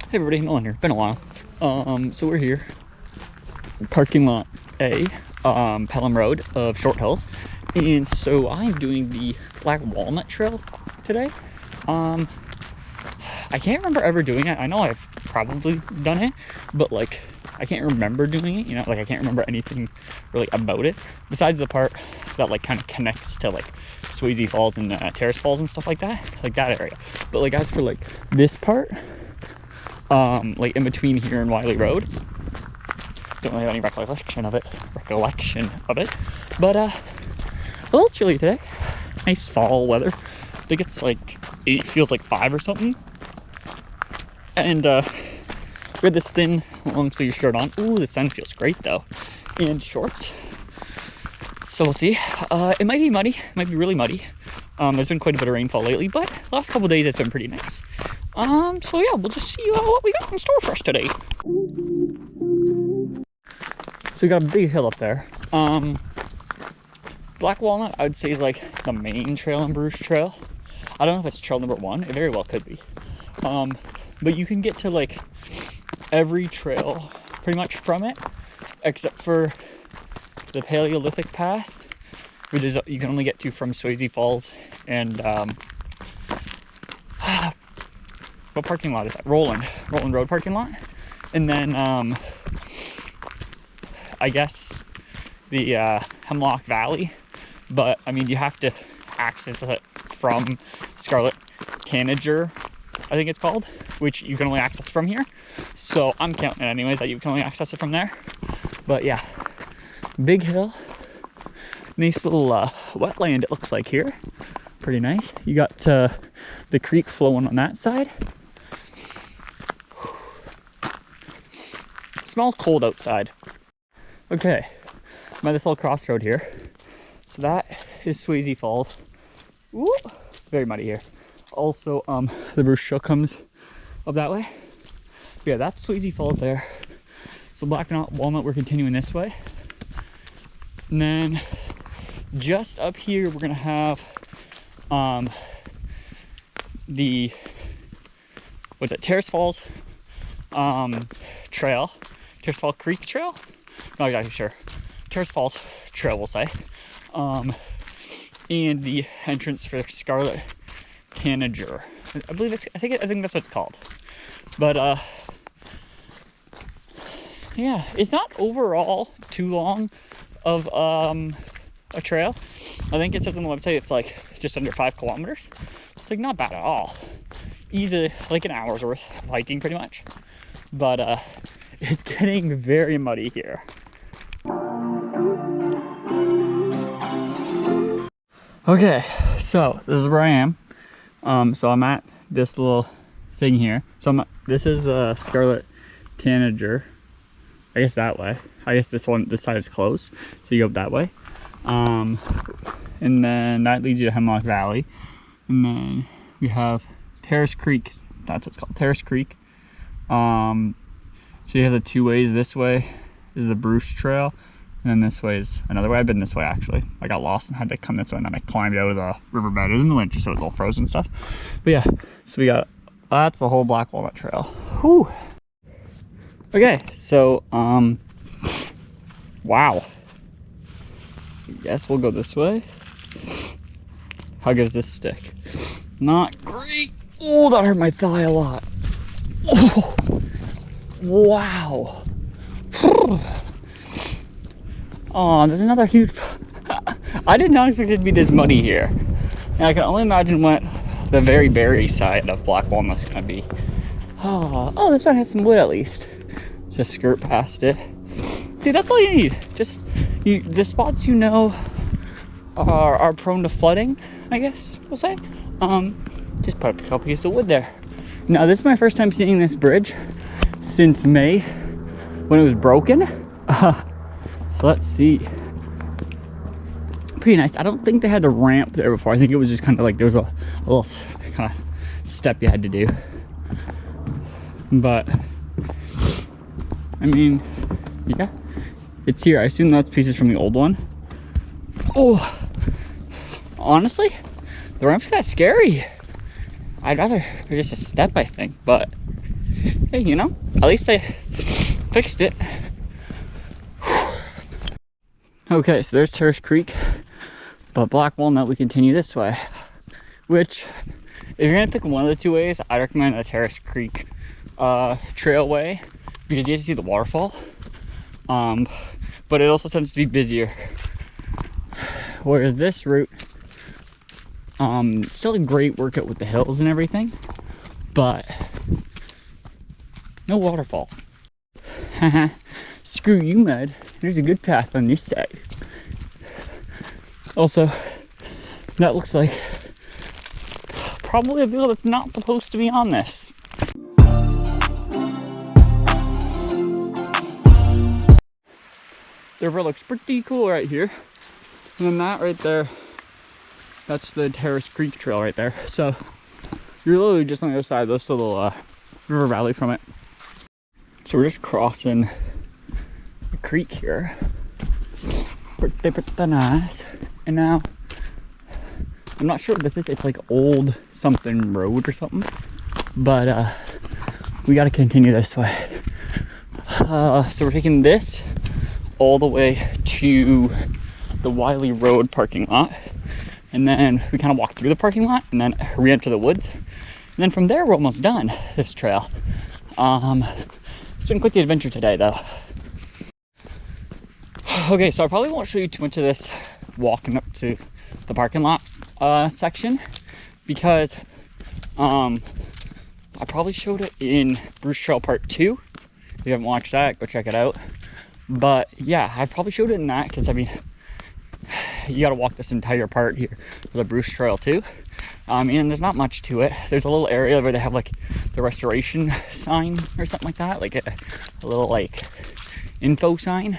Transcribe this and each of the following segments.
Hey everybody, Nolan here. Been a while. So we're here, parking lot A, Pelham Road of Short Hills, and so I'm doing the Black Walnut Trail today. I can't remember ever doing it. I know I've probably done it, but like I can't remember doing it. You know, like I can't remember anything really about it besides the part that like kind of connects to like Swayze Falls and Terrace Falls and stuff like that area. But like as for like this part, like in between here and Wiley Road, don't really have any recollection of it, but a little chilly today. Nice fall weather. I think it's like 8, feels like 5 or something. And we had this thin long sleeve shirt on. Ooh, the sun feels great though, and shorts. So we'll see. It might be muddy, it might be really muddy. There's been quite a bit of rainfall lately, but the last couple of days it's been pretty nice. So yeah, we'll just see what we got in store for us today. So we got a big hill up there. Black Walnut, I would say, is like the main trail in Bruce Trail. I don't know if it's trail number 1. It very well could be. But you can get to like every trail pretty much from it, except for the Paleolithic path, which is you can only get to from Swayze Falls and what parking lot is that? Roland Road parking lot. And then I guess the Hemlock Valley, but I mean you have to access it from Scarlet Tanager, I think it's called, which you can only access from here. So I'm counting it anyways that you can only access it from there. But yeah, big hill, nice little wetland it looks like here. Pretty nice. You got the creek flowing on that side. Smells cold outside. Okay, I'm at this little crossroad here. So that is Swayze Falls. Ooh, very muddy here. Also, the Bruce Trail comes up that way. But yeah, that's Swayze Falls there. So Black Walnut, we're continuing this way. And then just up here, we're gonna have the, what's it, Terrace Falls trail. Terrace Falls Creek Trail? Not exactly sure. Terrace Falls Trail, we'll say. And the entrance for Scarlet Tanager. I believe it's, I think that's what it's called. But yeah, it's not overall too long of a trail. I think it says on the website it's like just under 5 kilometers. It's like not bad at all. Easy, like an hour's worth of hiking pretty much. But it's getting very muddy here. Okay, so this is where I am. So I'm at this little thing here. So this is Scarlet Tanager. I guess that way. I guess this side is closed, so you go up that way. And then that leads you to Hemlock Valley. And then we have Terrace Creek. That's what it's called, Terrace Creek. So you have the 2 ways. This way is the Bruce Trail, and then this way is another way. I've been this way actually. I got lost and had to come this way, and then I climbed out of the riverbed. It was in the winter, so it was all frozen and stuff. But yeah, so we got, that's the whole Black Walnut Trail. Whew. Okay, so wow. I guess we'll go this way. How good is this stick? Not great. Oh, that hurt my thigh a lot. Oh, wow. Oh, there's another huge. I did not expect it to be this muddy here. And I can only imagine what the very berry side of Black Walnut's gonna be. Oh, this one has some wood at least. Just skirt past it. See, that's all you need. Just the spots you know are prone to flooding, I guess we'll say. Just put up a couple pieces of wood there. Now this is my first time seeing this bridge since May when it was broken. So let's see. Pretty nice. I don't think they had the ramp there before. I think it was just kind of like there was a little kind of step you had to do. But I mean, yeah, it's here. I assume that's pieces from the old one. Oh, honestly, the ramp's kind of scary. I'd rather just a step, I think, but hey, you know, at least I fixed it. Okay, so there's Terrace Creek, but Black Walnut, we continue this way, which, if you're gonna pick one of the two ways, I recommend the Terrace Creek trailway, because you get to see the waterfall, but it also tends to be busier, whereas this route, still a great workout with the hills and everything, but no waterfall. Haha, screw you, mud. There's a good path on this side. Also, that looks like probably a video that's not supposed to be on this. The river looks pretty cool right here. And then that right there, that's the Terrace Creek trail right there. So you're literally just on the other side of this little river valley from it. So we're just crossing the creek here. Pretty nice. And now, I'm not sure what this is. It's like old something road or something. But we gotta continue this way. So we're taking this all the way to the Wiley Road parking lot. And then we kind of walk through the parking lot and then re-enter the woods. And then from there, we're almost done this trail. It's been quite the adventure today, though. Okay, so I probably won't show you too much of this walking up to the parking lot section, because I probably showed it in Bruce Trail Part 2. If you haven't watched that, go check it out. But yeah, I probably showed it in that because I mean, you got to walk this entire part here for the Bruce Trail too. And there's not much to it. There's a little area where they have like the restoration sign or something like that, like a little like info sign.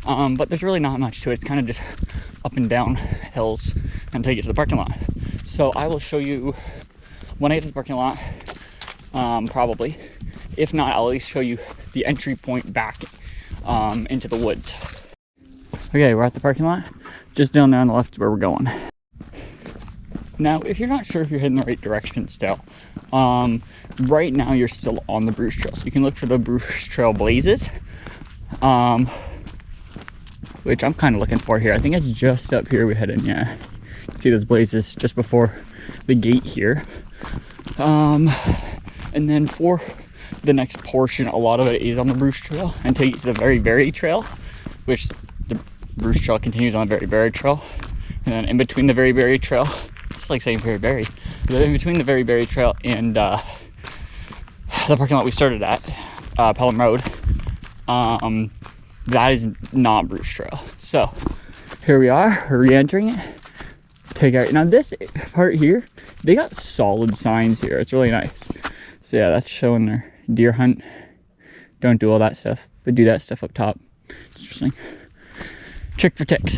But there's really not much to it. It's kind of just up and down hills until you get to the parking lot. So I will show you when I get to the parking lot, probably. If not, I'll at least show you the entry point back into the woods. Okay, we're at the parking lot. Just down there on the left is where we're going. Now, if you're not sure if you're heading the right direction still, right now you're still on the Bruce Trail. So you can look for the Bruce Trail blazes, which I'm kind of looking for here. I think it's just up here we head in, yeah. See those blazes just before the gate here. And then for the next portion, a lot of it is on the Bruce Trail until you get to the Very Berry Trail, which the Bruce Trail continues on the Very Berry Trail. And then in between the Very Berry Trail, it's like saying Very Berry, but in between the Very Berry Trail and the parking lot we started at, Pelham Road, that is not Bruce Trail. So here we are, we're re-entering it. Take out, now this part here, they got solid signs here. It's really nice. So yeah, that's showing their deer hunt. Don't do all that stuff, but do that stuff up top. Interesting. Trick for ticks.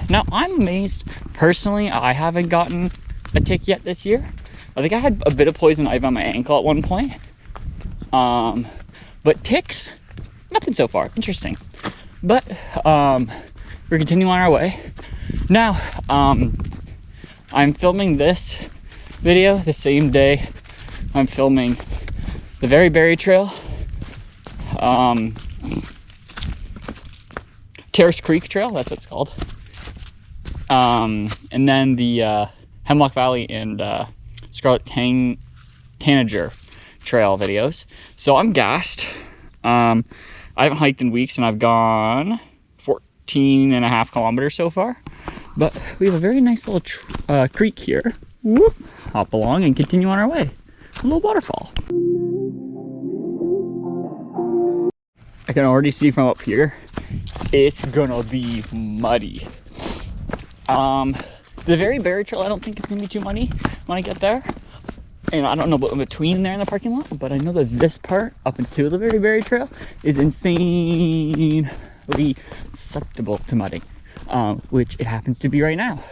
Now I'm amazed, personally, I haven't gotten a tick yet this year. I think I had a bit of poison ivy on my ankle at one point. But ticks, nothing so far. Interesting. But we're continuing on our way. Now, I'm filming this video the same day I'm filming the Very Berry Trail, Terrace Creek Trail, that's what it's called, and then the Hemlock Valley and Scarlet Tanager Trail videos. So I'm gassed. I haven't hiked in weeks and I've gone 14.5 kilometers so far, but we have a very nice little creek here. Whoop, hop along and continue on our way. A little waterfall. I can already see from up here, it's gonna be muddy. The Very Berry Trail, I don't think it's gonna be too muddy when I get there. And I don't know about in between there in the parking lot, but I know that this part up until the Very Berry Trail is insanely susceptible to mudding, which it happens to be right now.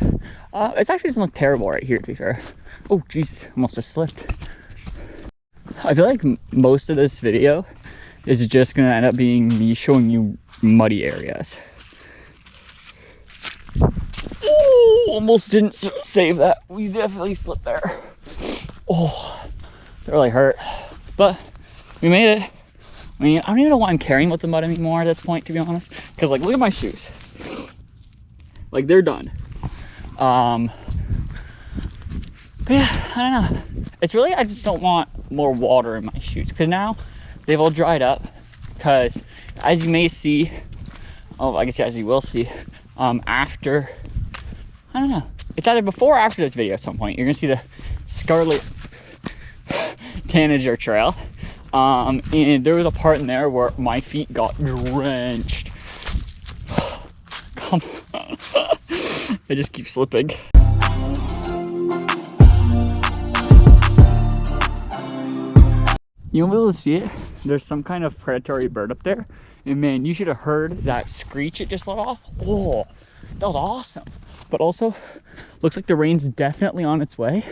It actually doesn't look terrible right here, to be fair. Oh Jesus, almost just slipped. I feel like most of this video is just gonna end up being me showing you muddy areas. Oh, almost didn't save that. We definitely slipped there. Oh, that really hurt. But we made it. I mean, I don't even know why I'm caring about the mud anymore at this point, to be honest. Because, like, look at my shoes. Like, they're done. But yeah, I don't know. It's really, I just don't want more water in my shoes. Because now they've all dried up. Because, as you may see, oh, I guess as you will see, after, I don't know. It's either before or after this video at some point. You're going to see the Scarlet Tanager Trail. And there was a part in there where my feet got drenched. Come on. I just keep slipping. You won't be able to see it. There's some kind of predatory bird up there. And man, you should have heard that screech it just let off. Oh, that was awesome. But also, looks like the rain's definitely on its way.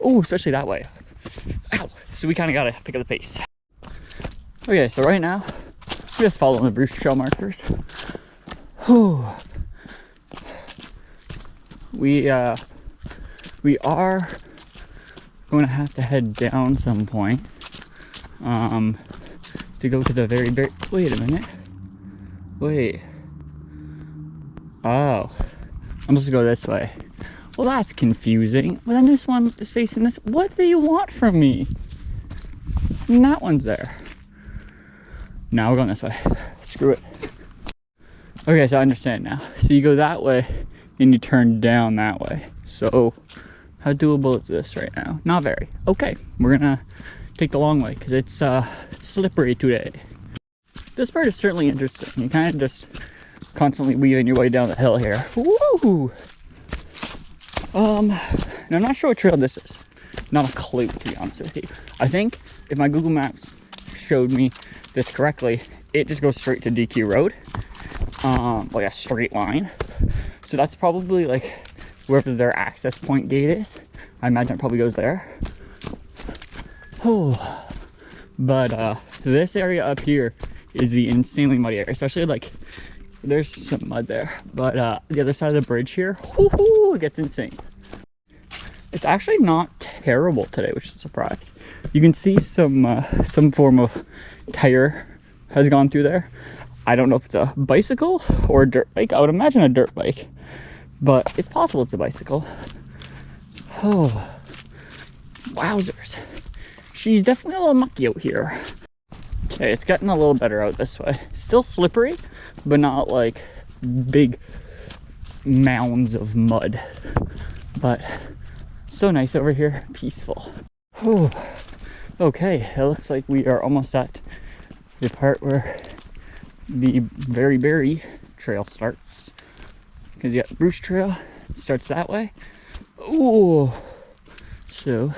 Oh, especially that way. Ow. So we kind of got to pick up the pace. Okay, so right now, we're just following the Bruce Trail markers. Whew. We are going to have to head down some point to go to the very, wait a minute. Wait. Oh, I'm supposed to go this way. Well, that's confusing. Well, then this one is facing this. What do you want from me? And that one's there. Now we're going this way. Screw it. Okay, so I understand now. So you go that way and you turn down that way. So how doable is this right now? Not very. Okay, we're gonna take the long way because it's slippery today. This part is certainly interesting. You kind of just constantly weaving your way down the hill here. Woo! And I'm not sure what trail this is. Not a clue, to be honest with you. I think if my Google Maps showed me this correctly, it just goes straight to DQ Road, like a straight line. So that's probably like wherever their access point gate is. I imagine it probably goes there. Oh, but this area up here is the insanely muddy area, especially like there's some mud there. But the other side of the bridge here, it gets insane. It's actually not terrible today, which is a surprise. You can see some form of tire has gone through there. I don't know if it's a bicycle or a dirt bike. I would imagine a dirt bike, but it's possible it's a bicycle. Oh, wowzers. She's definitely a little mucky out here. Okay, it's getting a little better out this way. Still slippery, but not like big mounds of mud. But so nice over here, peaceful. Oh, okay, it looks like we are almost at the part where the very berry trail starts. Because you got Bruce Trail, it starts that way. Oh, so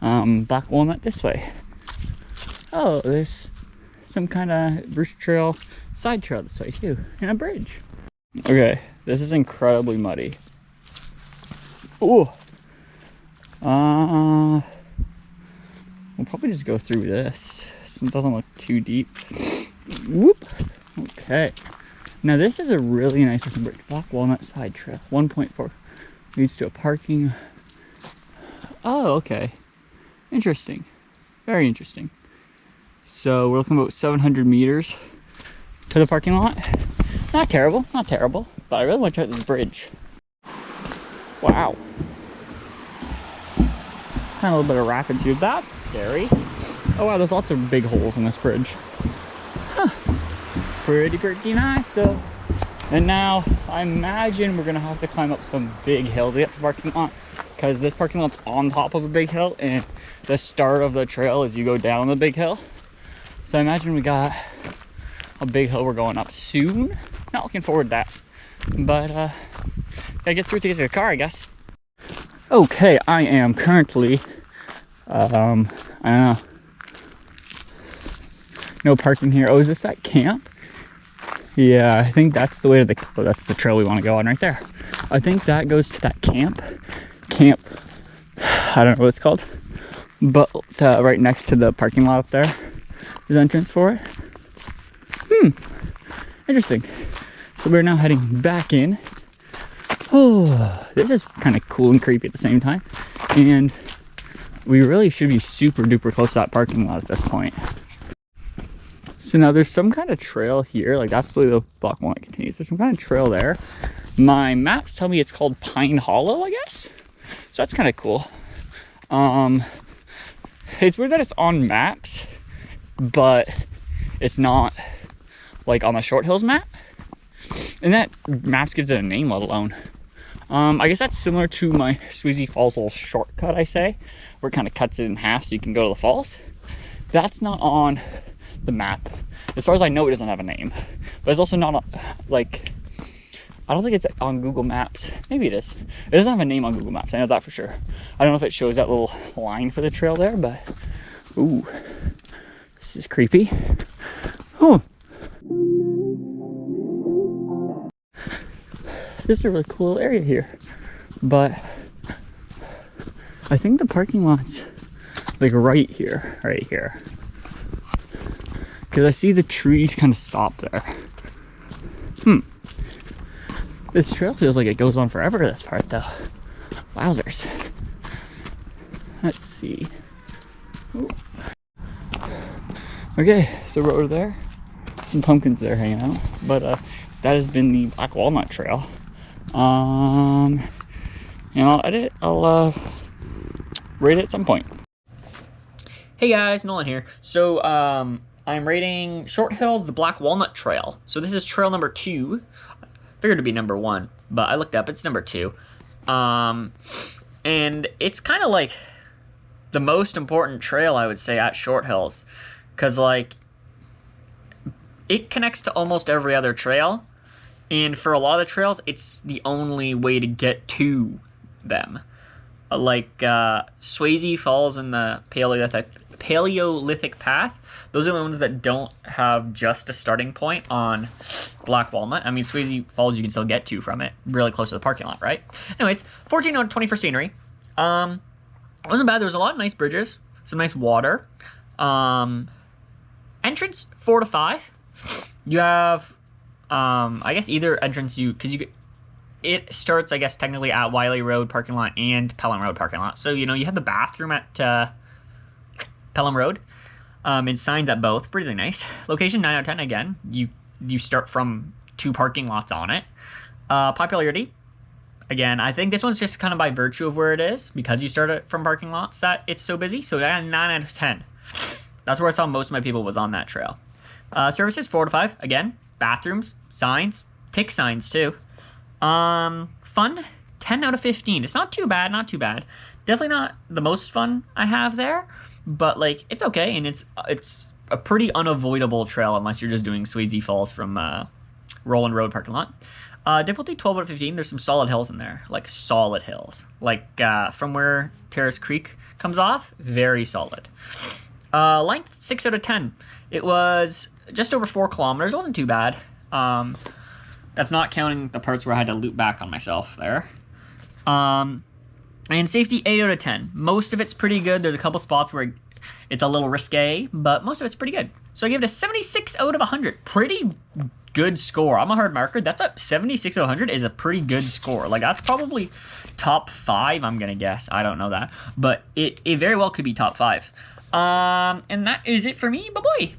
Black Walnut this way. Oh, there's some kind of Bruce Trail side trail this way too, and a bridge. Okay, this is incredibly muddy. Oh, we'll probably just go through this. It doesn't look too deep. Whoop. Okay. Now this is a really nice looking bridge. Black Walnut side trail. 1.4 leads to a parking. Oh, okay. Interesting. Very interesting. So we're looking about 700 meters to the parking lot. Not terrible, not terrible. But I really want to try this bridge. Wow. Kind of a little bit of rapids here. That's scary. Oh wow, there's lots of big holes in this bridge. Huh. Pretty nice though. And now I imagine we're gonna have to climb up some big hill to get to the parking lot, because this parking lot's on top of a big hill and the start of the trail is you go down the big hill. So I imagine we got a big hill we're going up soon. Not looking forward to that. But gotta get through to get to the car, I guess. Okay, I am currently I don't know. No parking here. Oh, is this that camp? Yeah, I think that's the way to the, oh, that's the trail we want to go on right there. I think that goes to that camp. I don't know what it's called. But right next to the parking lot up there, there's an entrance for it. Interesting. So we're now heading back in. Oh, this is kind of cool and creepy at the same time. And we really should be super duper close to that parking lot at this point. So now there's some kind of trail here, like that's the way the Black Walnut continues. There's some kind of trail there. My maps tell me it's called Pine Hollow, I guess. So that's kind of cool. It's weird that it's on maps, but it's not like on the Short Hills map. And that maps gives it a name, let alone. I guess that's similar to my Sweezy Falls little shortcut, I say, where it kind of cuts it in half so you can go to the falls. That's not on the map. As far as I know, it doesn't have a name, but it's also not like, I don't think it's on Google Maps. Maybe it is. It doesn't have a name on Google Maps, I know that for sure. I don't know if it shows that little line for the trail there, but ooh, this is creepy. Oh, this is a really cool little area here, but I think the parking lot's like right here, because I see the trees kind of stop there. This trail feels like it goes on forever, this part though. Wowzers. Let's see. Ooh. Okay, so we're over there. Some pumpkins there hanging out, but that has been the Black Walnut Trail. And I'll edit, I'll rate it at some point. Hey guys, Nolan here. So I'm rating Short Hills the Black Walnut Trail. So this is trail number 2. Figured to be number 1, but I looked up, it's number 2. And it's kind of like the most important trail, I would say, at Short Hills, because like it connects to almost every other trail, and for a lot of the trails it's the only way to get to them. Like Sweezy Falls and the Paleolithic path, those are the ones that don't have just a starting point on Black Walnut. I mean, Sweezy Falls you can still get to from it, really close to the parking lot, right? Anyways, 14 out of 20 for scenery. It wasn't bad. There was a lot of nice bridges, some nice water. Entrance 4 to 5. You have, I guess either entrance it starts, I guess, technically at Wiley Road parking lot and Pelham Road parking lot. So, you know, you have the bathroom at Pelham Road, and signs at both. Pretty nice. Location 9 out of 10. Again, you start from 2 parking lots on it. Popularity. Again, I think this one's just kind of by virtue of where it is, because you start it from parking lots that it's so busy. So 9 out of 10. That's where I saw most of my people was on that trail. Services 4 to 5. Again, bathrooms, signs, tick signs too. Fun 10 out of 15. It's not too bad, not too bad. Definitely not the most fun I have there, but like it's okay, and it's a pretty unavoidable trail unless you're just doing Sweezy Falls from Roland Road parking lot. Difficulty 12 out of 15. There's some solid hills in there, like solid hills, like from where Terrace Creek comes off, very solid. Length 6 out of 10. It was just over 4 kilometers. It wasn't too bad. That's not counting the parts where I had to loop back on myself there. And safety 8 out of 10. Most of it's pretty good. There's a couple spots where it's a little risque, but most of it's pretty good. So I give it a 76 out of 100. Pretty good score. I'm a hard marker. That's a 76 out of 100 is a pretty good score. Like that's probably top 5, I'm gonna guess. I don't know that, but it very well could be top 5. And that is it for me. Bye-bye.